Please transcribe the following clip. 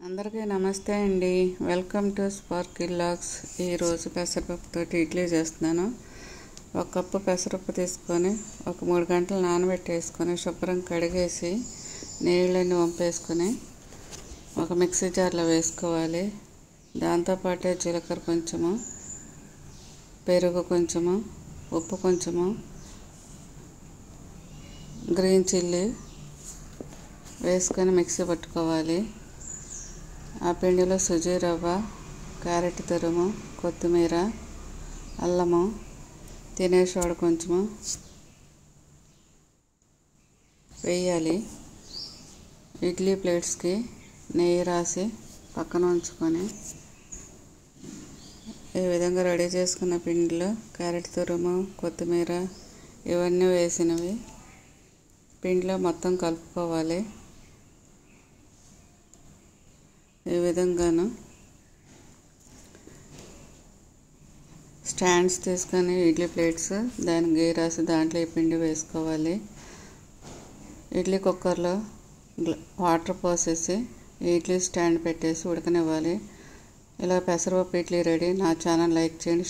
అందరికీ నమస్తే అండి. Welcome to sparky vlogs. ఈరోజు పెసరపప్పుతో ఇడ్లీ చేస్తున్నాను. ఒక కప్పు పెసరపప్పు తీసుకొని ఒక 3 గంటలు నానబెట్టేసుకొని శుభ్రం కడిగేసి నీళ్ళని వంపేసుకొని ఒక మిక్సీ జార్లో వేసుకోవాలి. దాంతోపాటే జీలకర్ర కొంచెము, పెరుగు కొంచెము, ఉప్పు కొంచెము, గ్రీన్ చిల్లీ వేసుకొని మిక్సీ పట్టుకోవాలి. ఆ పిండిలో సుజీ రవ్వ, క్యారెట్ తురుము, కొత్తిమీర, అల్లము, తినే సోడా కొంచెము వేయాలి. ఇడ్లీ ప్లేట్స్కి నెయ్యి రాసి పక్కన ఉంచుకొని ఈ విధంగా రెడీ చేసుకున్న పిండిలో క్యారెట్ తురుము, కొత్తిమీర ఇవన్నీ వేసినవి పిండిలో మొత్తం కలుపుకోవాలి. ఈ విధంగాను స్టాండ్స్ తీసుకొని ఇడ్లీ ప్లేట్స్ దానికి గీ రాసి దాంట్లో ఈ పిండి వేసుకోవాలి. ఇడ్లీ కుక్కర్లో వాటర్ పోసేసి ఇడ్లీ స్టాండ్ పెట్టేసి ఉడకనివ్వాలి. ఇలా పెసరపప్పు ఇడ్లీ రెడీ. నా ఛానల్ లైక్ చేయండి.